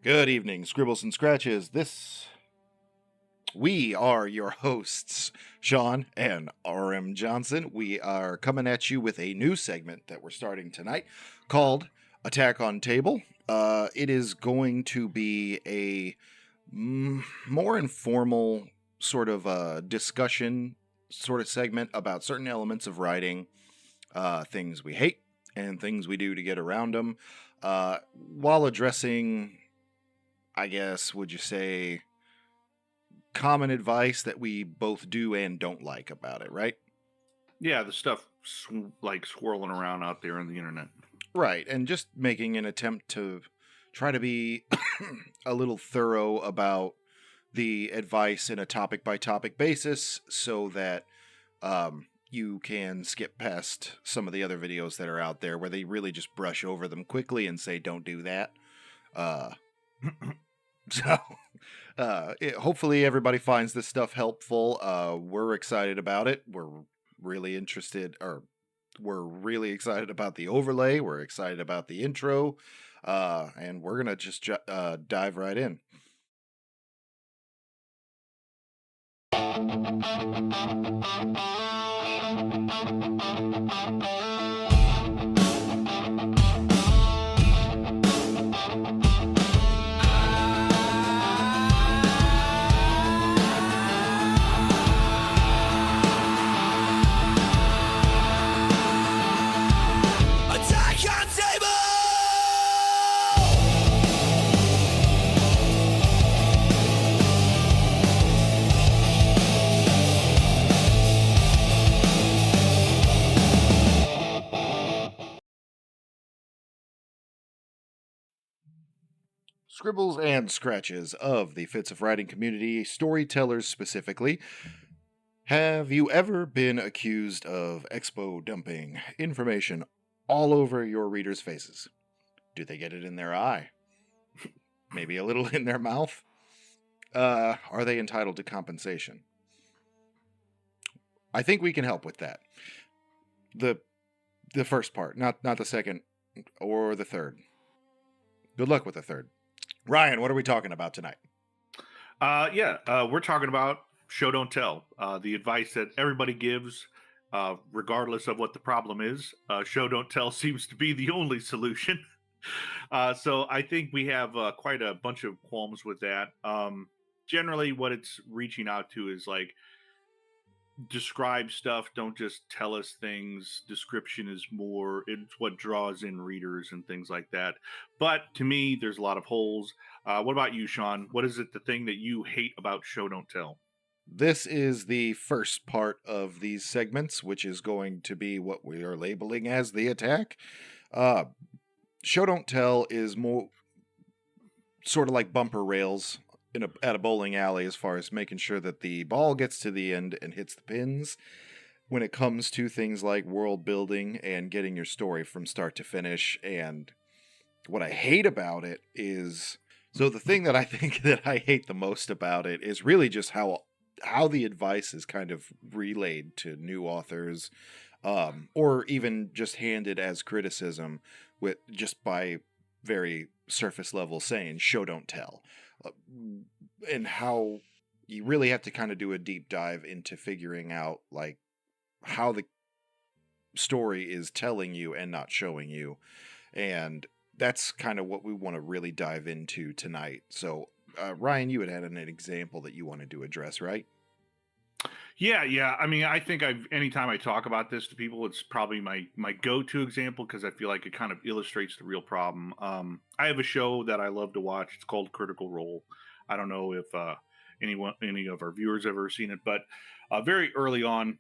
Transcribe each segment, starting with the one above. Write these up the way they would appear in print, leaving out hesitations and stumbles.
Good evening, Scribbles and Scratches. We are your hosts, Sean and RM Johnson. We are coming at you with a new segment that we're starting tonight called Attack on Table. It is going to be a more informal sort of discussion sort of segment about certain elements of writing, things we hate and things we do to get around them, while addressing, I guess, would you say, common advice that we both do and don't like about it, right? Yeah, the stuff like swirling around out there on the internet. Right, and just making an attempt to try to be a little thorough about the advice in a topic by topic basis so that you can skip past some of the other videos that are out there where they really just brush over them quickly and say, don't do that. Uh, so hopefully everybody finds this stuff helpful. We're excited about it. We're really excited about the overlay. We're excited about the intro. And we're going to just dive right in. Scribbles and Scratches of the Fitz of Writing community, storytellers specifically. Have you ever been accused of expo dumping information all over your readers' faces? Do they get it in their eye? Maybe a little in their mouth? Are they entitled to compensation? I think we can help with that. The first part, not the second or the third. Good luck with the third. Ryan, what are we talking about tonight? We're talking about show don't tell. The advice that everybody gives, regardless of what the problem is. Show don't tell seems to be the only solution. So I think we have quite a bunch of qualms with that. Generally, what it's reaching out to is like describe stuff, don't just tell us things. Description is more, it's what draws in readers and things like that. But to me, there's a lot of holes. What about you, Sean? What is it, the thing that you hate about show don't tell? This is the first part of these segments, which is going to be what we are labeling as the attack. Show don't tell is more sort of like bumper rails at a bowling alley, as far as making sure that the ball gets to the end and hits the pins. When it comes to things like world building and getting your story from start to finish, and what I hate about it is, so the thing that I think that I hate the most about it is really just how the advice is kind of relayed to new authors, or even just handed as criticism, with just by very surface level saying show don't tell, uh, and how you really have to kind of do a deep dive into figuring out like how the story is telling you and not showing you. And that's kind of what we want to really dive into tonight. So, Ryan, you had an example that you wanted to address, right? Yeah. I mean, I think anytime I talk about this to people, it's probably my go-to example because I feel like it kind of illustrates the real problem. I have a show that I love to watch. It's called Critical Role. I don't know if any of our viewers ever seen it, but very early on,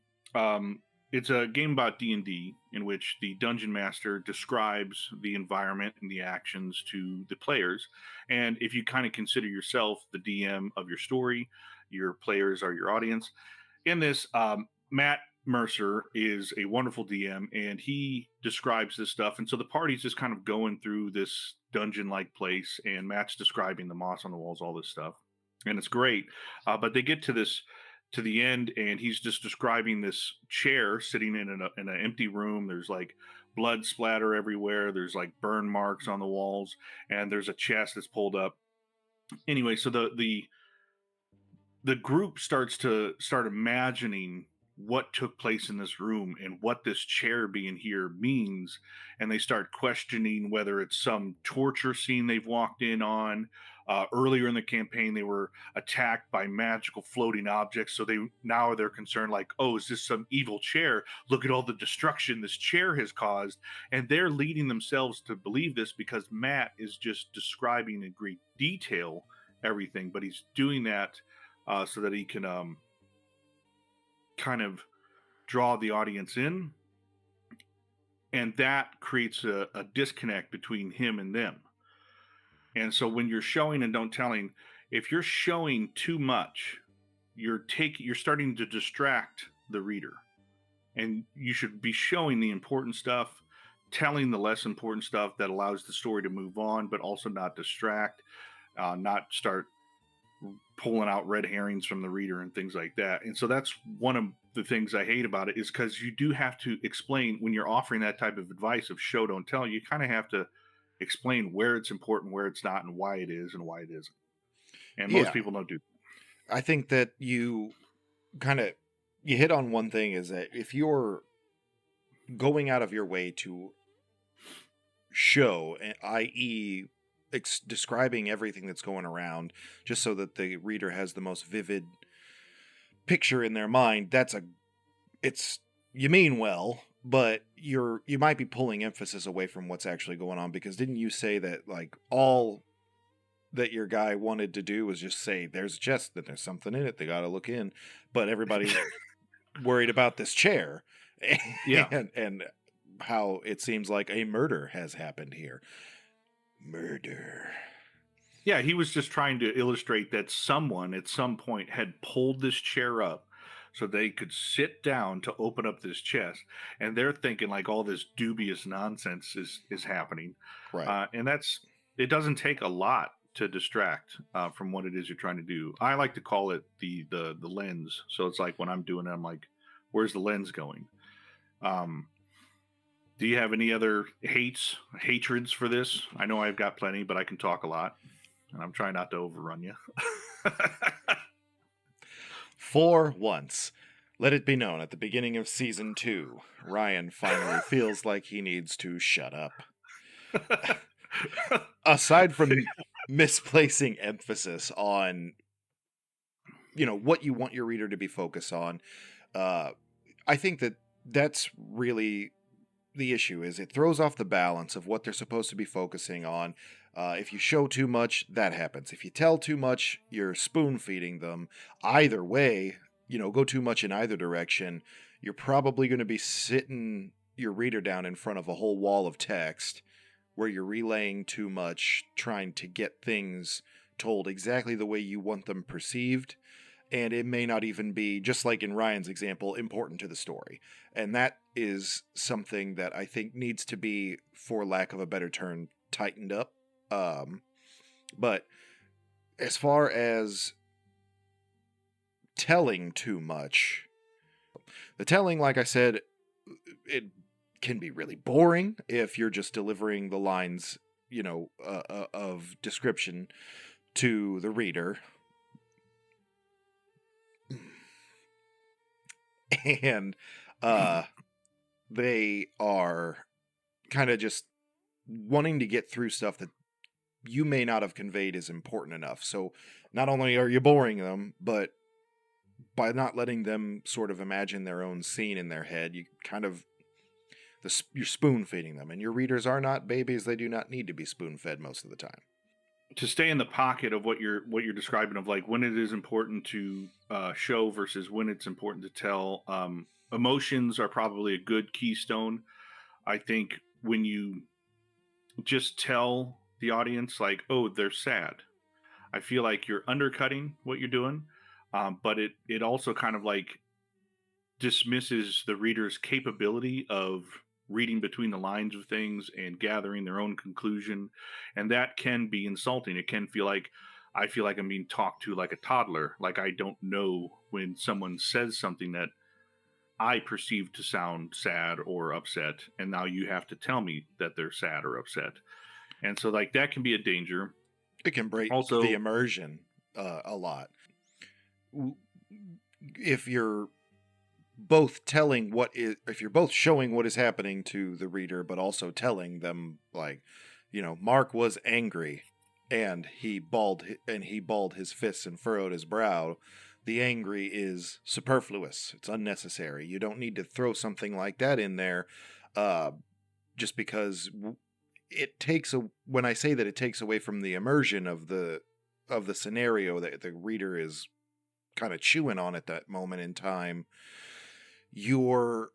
it's a game about D&D in which the dungeon master describes the environment and the actions to the players. And if you kind of consider yourself the DM of your story, your players are your audience. In this, Matt Mercer is a wonderful DM, and he describes this stuff. And so the party's just kind of going through this dungeon-like place, and Matt's describing the moss on the walls, all this stuff, and it's great. But they get to the end, and he's just describing this chair sitting in an empty room. There's like blood splatter everywhere. There's like burn marks on the walls, and there's a chest that's pulled up. anyway, so the group start imagining what took place in this room and what this chair being here means, and they start questioning whether it's some torture scene they've walked in on. Earlier in the campaign they were attacked by magical floating objects, so they're concerned, like, oh, is this some evil chair? Look at all the destruction this chair has caused. And they're leading themselves to believe this because Matt is just describing in great detail everything, but he's doing that so that he can kind of draw the audience in, and that creates a disconnect between him and them. And so when you're showing and don't telling, if you're showing too much, you're starting to distract the reader, and you should be showing the important stuff, telling the less important stuff that allows the story to move on, but also not distract, not start pulling out red herrings from the reader and things like that. And so that's one of the things I hate about it, is because you do have to explain when you're offering that type of advice of show don't tell. You kind of have to explain where it's important, where it's not, and why it is and why it isn't. And most Yeah, people don't do that. I think that you hit on one thing, is that if you're going out of your way to show, i.e., describing everything that's going around, just so that the reader has the most vivid picture in their mind, you mean well, but you might be pulling emphasis away from what's actually going on. Because didn't you say that, like, all that your guy wanted to do was just say there's a chest, that there's something in it, they gotta look in, but everybody's worried about this chair, Yeah. and how it seems like a murder has happened here. Murder. Yeah, he was just trying to illustrate that someone at some point had pulled this chair up so they could sit down to open up this chest, and they're thinking like all this dubious nonsense is happening. Right. And it doesn't take a lot to distract from what it is you're trying to do. I like to call it the lens. So it's like when I'm doing it, I'm like, where's the lens going? Um, do you have any other hatreds for this? I know I've got plenty, but I can talk a lot, and I'm trying not to overrun you. For once, let it be known, at the beginning of season 2, Ryan finally feels like he needs to shut up. Aside from misplacing emphasis on, what you want your reader to be focused on, I think that that's really the issue. Is it throws off the balance of what they're supposed to be focusing on. If you show too much, that happens. If you tell too much, you're spoon feeding them. Either way, go too much in either direction, you're probably going to be sitting your reader down in front of a whole wall of text where you're relaying too much, trying to get things told exactly the way you want them perceived. And it may not even be, just like in Ryan's example, important to the story. And that is something that I think needs to be, for lack of a better term, tightened up. But as far as telling too much, the telling, like I said, it can be really boring if you're just delivering the lines, of description to the reader. And they are kind of just wanting to get through stuff that you may not have conveyed is important enough. So not only are you boring them, but by not letting them sort of imagine their own scene in their head, you kind of you're spoon feeding them. And your readers are not babies; they do not need to be spoon fed most of the time. To stay in the pocket of what you're describing, of like when it is important to show versus when it's important to tell. Emotions are probably a good keystone. I think when you just tell the audience like, oh, they're sad, I feel like you're undercutting what you're doing, but it also kind of like dismisses the reader's capability of reading between the lines of things and gathering their own conclusion. And that can be insulting. It can feel like I feel like I'm being talked to like a toddler, like I don't know when someone says something that I perceive to sound sad or upset, and now you have to tell me that they're sad or upset. And so like that can be a danger. It can break the Also, immersion a lot. If you're both if you're both showing what is happening to the reader, but also telling them, like, Mark was angry, and he balled his fists and furrowed his brow. The angry is superfluous. It's unnecessary. You don't need to throw something like that in there, uh, just because it takes a. When I say that, it takes away from the immersion of the scenario that the reader is kind of chewing on at that moment in time. You're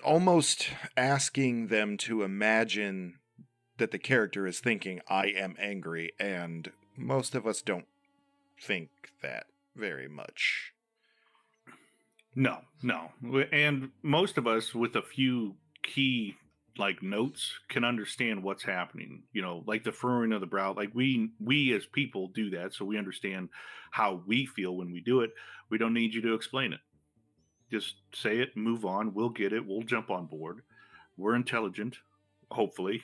almost asking them to imagine that the character is thinking, I am angry, and most of us don't think that very much. no, no. And most of us, with a few key like notes, can understand what's happening. Like the furrowing of the brow. Like we as people do that, so we understand how we feel when we do it. We don't need you to explain it. Just say it, move on. We'll get it. We'll jump on board. We're intelligent, hopefully.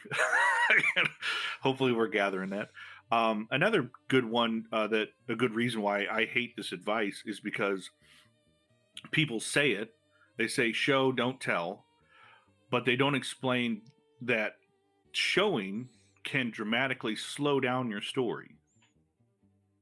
Hopefully, we're gathering that. Another good one, that a good reason why I hate this advice is because people say it. They say show, don't tell, but they don't explain that showing can dramatically slow down your story.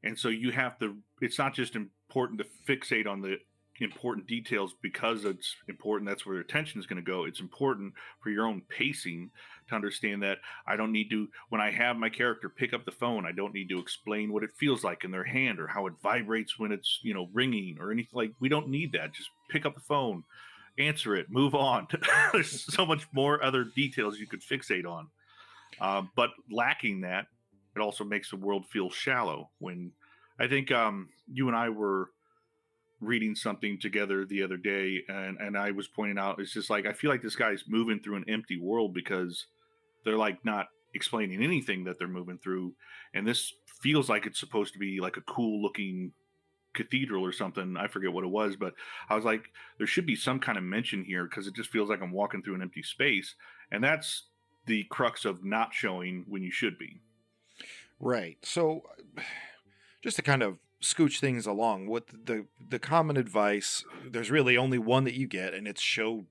And so you have to, it's not just important to fixate on the important details because it's important, that's where your attention is going to go. It's important for your own pacing to understand that I don't need to, when I have my character pick up the phone, I don't need to explain what it feels like in their hand or how it vibrates when it's ringing or anything. Like, we don't need that. Just pick up the phone, answer it, move on. There's so much more other details you could fixate on, but lacking that, it also makes the world feel shallow. When I think you and I were reading something together the other day, and I was pointing out, it's just like, I feel like this guy's moving through an empty world because they're like not explaining anything that they're moving through. And this feels like it's supposed to be like a cool looking cathedral or something. I forget what it was, but I was like, there should be some kind of mention here because it just feels like I'm walking through an empty space. And that's the crux of not showing when you should be. Right. So, just to kind of scooch things along, what the common advice, there's really only one that you get, and it's show.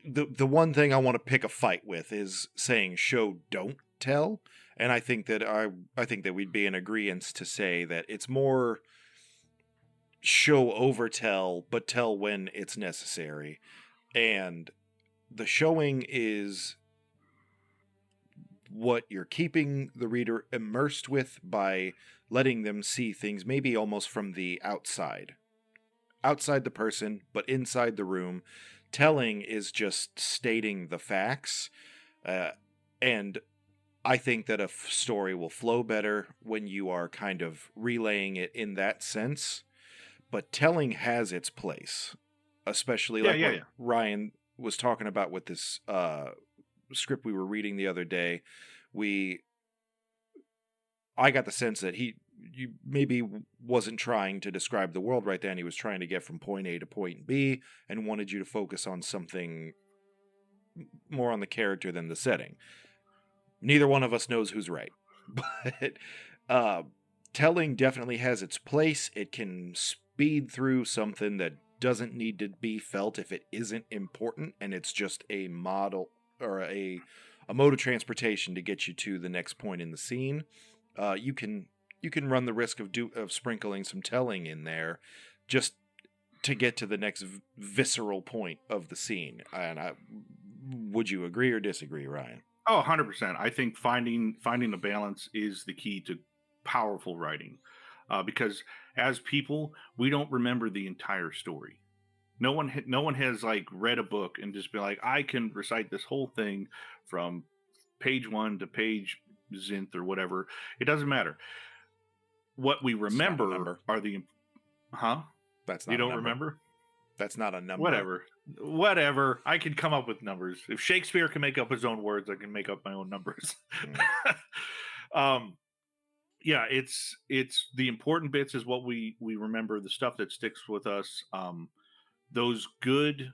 The one thing I want to pick a fight with is saying show, don't tell. And I think that we'd be in agreement to say that it's more show over tell, but tell when it's necessary. And the showing is what you're keeping the reader immersed with by letting them see things maybe almost from the outside the person, but inside the room. Telling is just stating the facts, and I think that a story will flow better when you are kind of relaying it in that sense. But telling has its place, especially Yeah, like yeah, what yeah. Ryan was talking about with this script we were reading the other day. We I got the sense that you maybe wasn't trying to describe the world right then. He was trying to get from point A to point B and wanted you to focus on something more on the character than the setting. Neither one of us knows who's right. But uh, telling definitely has its place. It can speed through something that doesn't need to be felt if it isn't important and it's just a model or a mode of transportation to get you to the next point in the scene. You can run the risk of sprinkling some telling in there just to get to the next visceral point of the scene. And would you agree or disagree, Ryan? Oh, 100%. I think finding a balance is the key to powerful writing, because as people, we don't remember the entire story. No one has like read a book and just been like, I can recite this whole thing from page one to page zinth or whatever. It doesn't matter. What we It's not a remember number. are the, huh? That's You not a don't number. remember? That's not a number. Whatever. I can come up with numbers. If Shakespeare can make up his own words, I can make up my own numbers. Mm. um, yeah, it's the important bits is what we remember, the stuff that sticks with us. Those good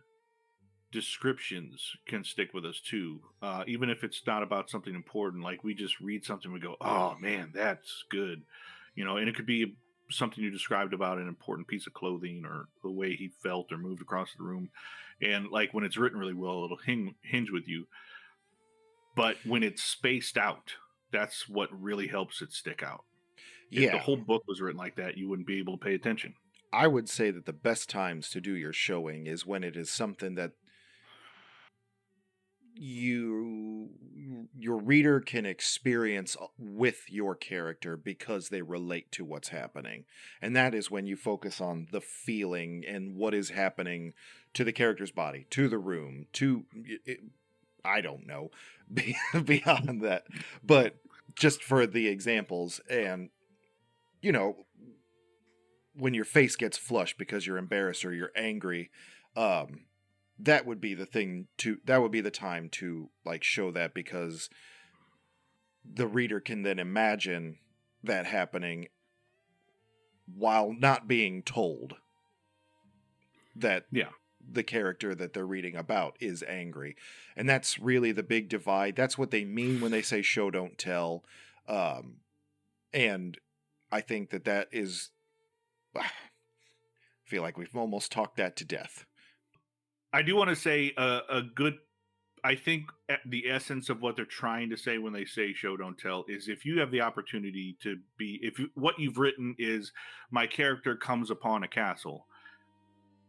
descriptions can stick with us too. Even if it's not about something important, like we just read something, we go, "Oh man, that's good," and it could be something you described about an important piece of clothing or the way he felt or moved across the room, and like when it's written really well, it'll hinge with you. But when it's spaced out, that's what really helps it stick out. If the Yeah, whole book was written like that, you wouldn't be able to pay attention. I would say that the best times to do your showing is when it is something that your reader can experience with your character because they relate to what's happening. And that is when you focus on the feeling and what is happening to the character's body, to the room, I don't know, beyond that. But just for the examples, and you know, when your face gets flushed because you're embarrassed or you're angry, um, that would be that would be the time to like show that, because the reader can then imagine that happening while not being told that Yeah. the character that they're reading about is angry. And that's really the big divide. That's what they mean when they say show don't tell. And I think that is I feel like we've almost talked that to death. I do want to say a good. I think the essence of what they're trying to say when they say "show don't tell" is if you have the opportunity to be, what you've written is my character comes upon a castle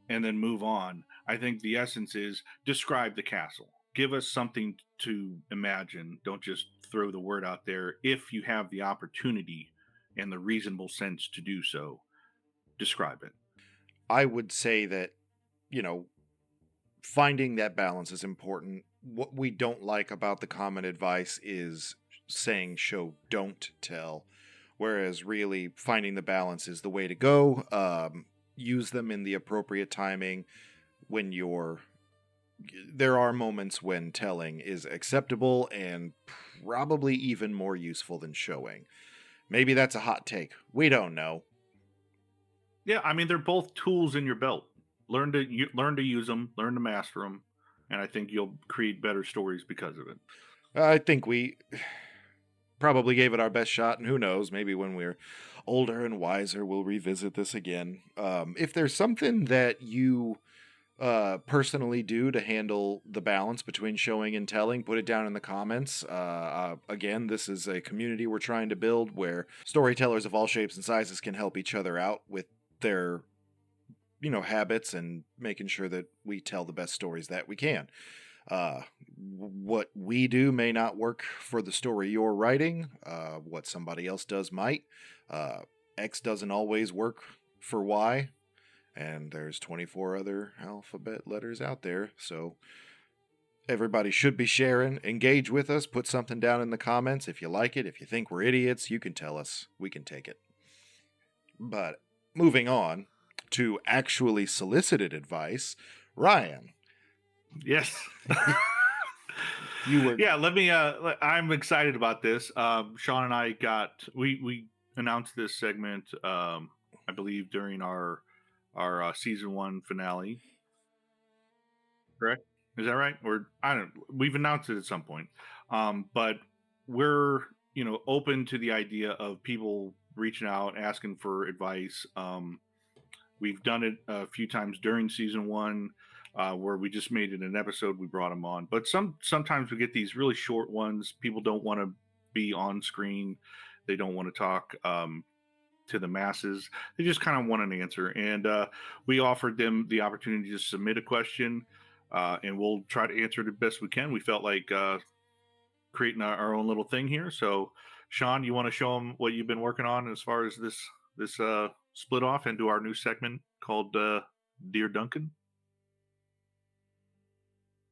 and then move on. I think the essence is describe the castle. Give us something to imagine. Don't just throw the word out there. If you have the opportunity and the reasonable sense to do so, describe it. I would say that, you know, finding that balance is important. What we don't like about the common advice is saying show don't tell, whereas really finding the balance is the way to go. Use them in the appropriate timing when there are moments when telling is acceptable and probably even more useful than showing. Maybe that's a hot take. We don't know. Yeah, I mean they're both tools in your belt. Learn to use them, learn to master them, and I think you'll create better stories because of it. I think we probably gave it our best shot, and who knows, maybe when we're older and wiser, we'll revisit this again. If there's something that you personally do to handle the balance between showing and telling, put it down in the comments. Again, this is a community we're trying to build where storytellers of all shapes and sizes can help each other out with their habits and making sure that we tell the best stories that we can. What we do may not work for the story you're writing. What somebody else does might. X doesn't always work for Y, and there's 24 other alphabet letters out there. So everybody should be sharing. Engage with us. Put something down in the comments if you like it. If you think we're idiots, you can tell us. We can take it. But moving on to actually solicited advice, Ryan. Yes. You were Yeah, let me I'm excited about this. Sean and I we announced this segment I believe during our season 1 finale. Correct? Is that right? Or I don't we've announced it at some point. But we're, open to the idea of people reaching out asking for advice. We've done it a few times during season 1, where we just made it an episode. We brought them on, but sometimes we get these really short ones. People don't want to be on screen. They don't want to talk to the masses. They just kind of want an answer, and we offered them the opportunity to submit a question, and we'll try to answer it the best we can. We felt like creating our own little thing here. So, Sean, you want to show them what you've been working on as far as this split off into our new segment called Dear Duncan?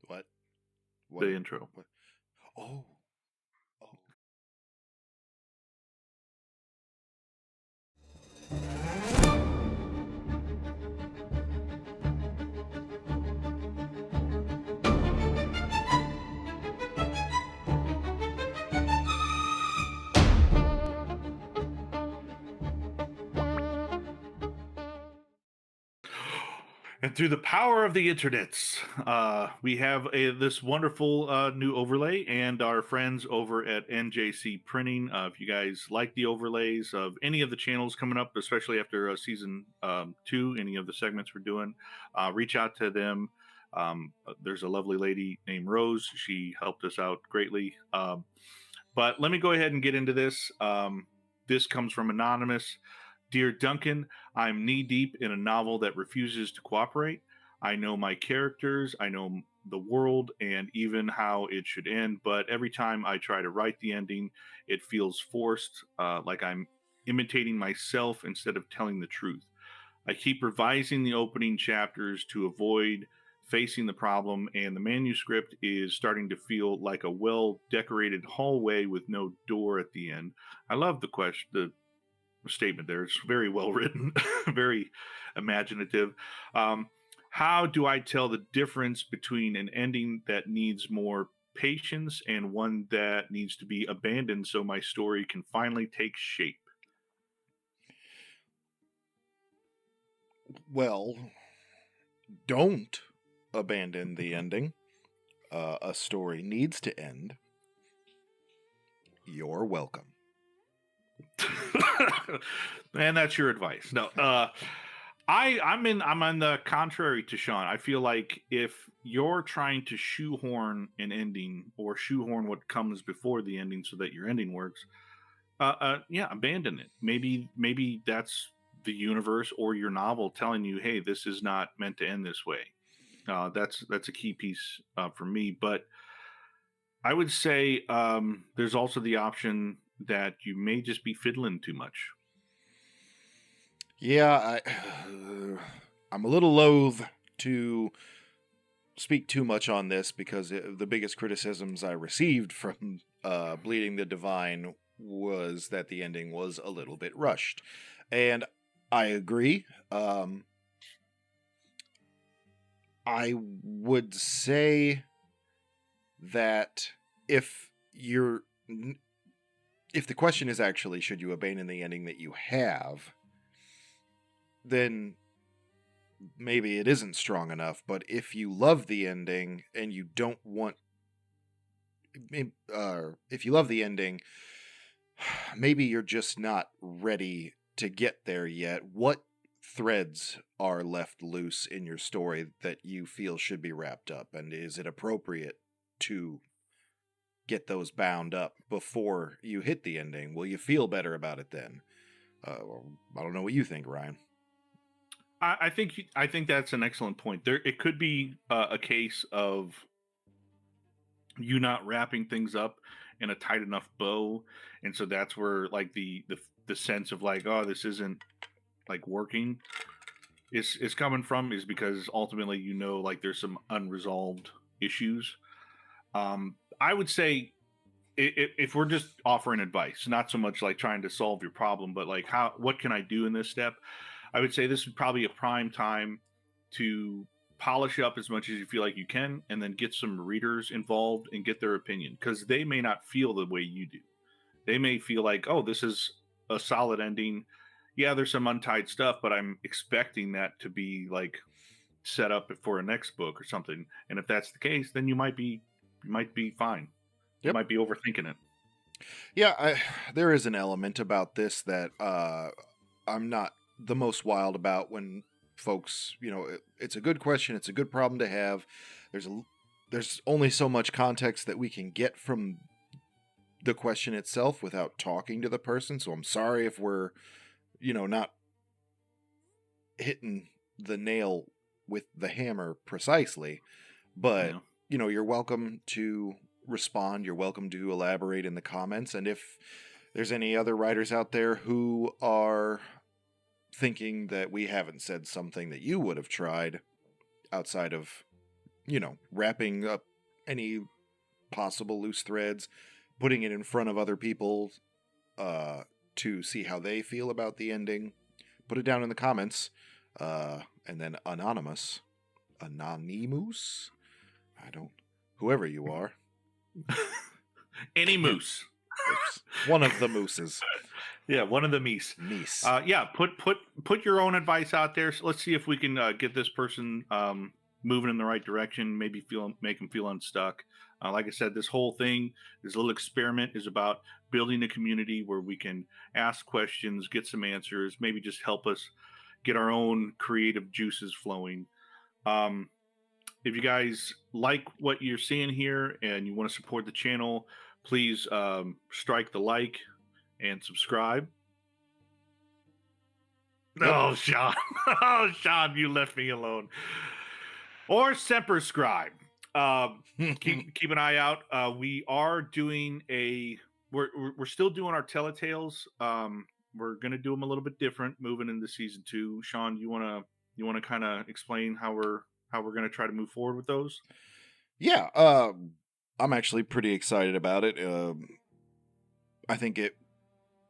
what? The intro. What? Oh. And through the power of the internets, we have this wonderful new overlay, and our friends over at NJC Printing. If you guys like the overlays of any of the channels coming up, especially after season 2, any of the segments we're doing, reach out to them. There's a lovely lady named Rose. She helped us out greatly. But let me go ahead and get into this. This comes from Anonymous. Dear Duncan, I'm knee deep in a novel that refuses to cooperate. I know my characters, I know the world, and even how it should end, but every time I try to write the ending, it feels forced, like I'm imitating myself instead of telling the truth. I keep revising the opening chapters to avoid facing the problem, and the manuscript is starting to feel like a well decorated hallway with no door at the end. I love the statement there. It's very well written, very imaginative. Um, how do I tell the difference between an ending that needs more patience and one that needs to be abandoned so my story can finally take shape? Well, don't abandon the ending. A story needs to end. You're welcome. And that's your advice. No, I'm on the contrary to Sean. I feel like if you're trying to shoehorn an ending or shoehorn what comes before the ending so that your ending works, yeah, abandon it. Maybe that's the universe or your novel telling you, hey, this is not meant to end this way. That's a key piece for me. But I would say there's also the option that you may just be fiddling too much. Yeah, I'm a little loath to speak too much on this because the biggest criticisms I received from Bleeding the Divine was that the ending was a little bit rushed. And I agree. I would say that if you're if the question is actually should you abandon the ending that you have, then maybe it isn't strong enough. But if you love the ending and you don't want, if you love the ending, maybe you're just not ready to get there yet. What threads are left loose in your story that you feel should be wrapped up? And is it appropriate to get those bound up before you hit the ending? Will you feel better about it then? I don't know what you think, Ryan. I think that's an excellent point. There, it could be a case of you not wrapping things up in a tight enough bow, and so that's where like the sense of like, oh, this isn't like working is coming from, is because ultimately like there's some unresolved issues. I would say if we're just offering advice, not so much like trying to solve your problem, but like what can I do in this step? I would say this is probably a prime time to polish up as much as you feel like you can, and then get some readers involved and get their opinion, because they may not feel the way you do. They may feel like, oh, this is a solid ending. Yeah, there's some untied stuff, but I'm expecting that to be like set up for a next book or something. And if that's the case, then you might be fine. You Yep. might be overthinking it. Yeah, there is an element about this that I'm not the most wild about when folks, it's a good question, it's a good problem to have. There's only so much context that we can get from the question itself without talking to the person. So I'm sorry if we're, not hitting the nail with the hammer precisely, but Yeah. you're welcome to respond. You're welcome to elaborate in the comments. And if there's any other writers out there who are thinking that we haven't said something that you would have tried outside of, wrapping up any possible loose threads, putting it in front of other people to see how they feel about the ending, put it down in the comments. And then Anonymous, whoever you are, Any moose. it's one of the mooses. Yeah, one of the Mies. Mies. Yeah, put your own advice out there. So let's see if we can get this person moving in the right direction. Maybe make them feel unstuck. Like I said, this whole thing, this little experiment, is about building a community where we can ask questions, get some answers, maybe just help us get our own creative juices flowing. Um, if you guys like what you're seeing here and you want to support the channel, please strike the like and subscribe. Yep. Oh, Sean. Oh, Sean, you left me alone. Or Semper Scribe. Keep an eye out. We are doing we're still doing our Teletales. We're gonna do them a little bit different moving into season 2. Sean, you wanna kind of explain how we're gonna try to move forward with those? Yeah, I'm actually pretty excited about it. I think it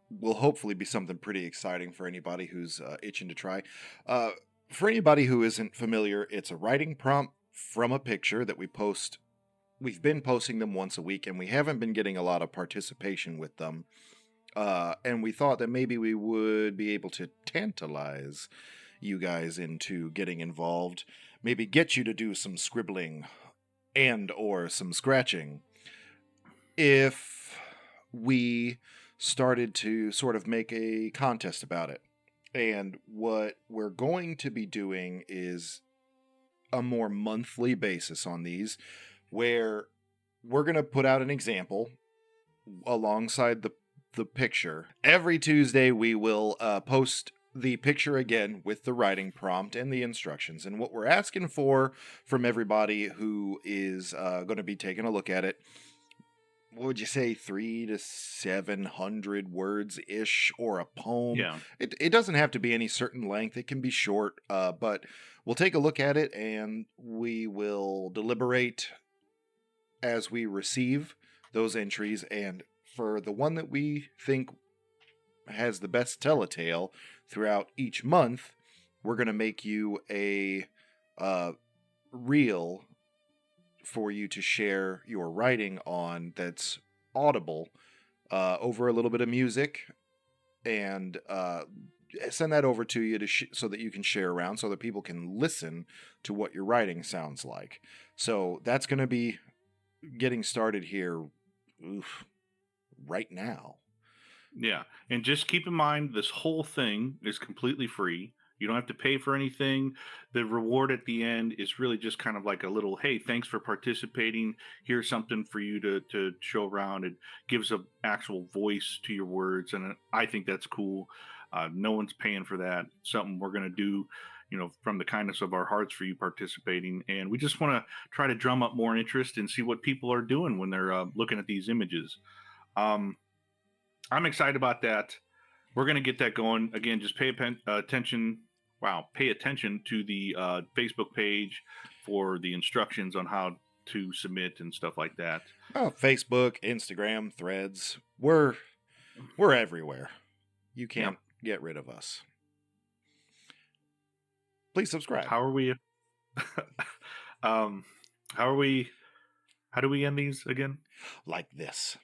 will hopefully be something pretty exciting for anybody who's itching to try. Uh, for anybody who isn't familiar, it's a writing prompt from a picture that we post. We've been posting them once a week, and we haven't been getting a lot of participation with them. And we thought that maybe we would be able to tantalize you guys into getting involved, maybe get you to do some scribbling and or some scratching if we started to sort of make a contest about it. And what we're going to be doing is a more monthly basis on these, where we're going to put out an example alongside the picture. Every Tuesday, we will post the picture again with the writing prompt and the instructions. And what we're asking for from everybody who is going to be taking a look at it, what would you say, 300 to 700 words ish, or a poem? Yeah. It doesn't have to be any certain length. It can be short, but we'll take a look at it and we will deliberate as we receive those entries. And for the one that we think has the best telltale throughout each month, we're going to make you a reel for you to share your writing on that's audible over a little bit of music, and send that over to you so that you can share around so that people can listen to what your writing sounds like. So that's going to be getting started here right now. Yeah. And just keep in mind, this whole thing is completely free. You don't have to pay for anything. The reward at the end is really just kind of like a little, hey, thanks for participating. Here's something for you to show around. It gives a actual voice to your words. And I think that's cool. No one's paying for that. Something we're going to do, from the kindness of our hearts for you participating. And we just want to try to drum up more interest and see what people are doing when they're looking at these images. I'm excited about that. We're going to get that going. Again, just pay attention. Wow, pay attention to the Facebook page for the instructions on how to submit and stuff like that. Oh, Facebook, Instagram, Threads. We're everywhere. You can't get rid of us. Please subscribe. How are we? How do we end these again? Like this.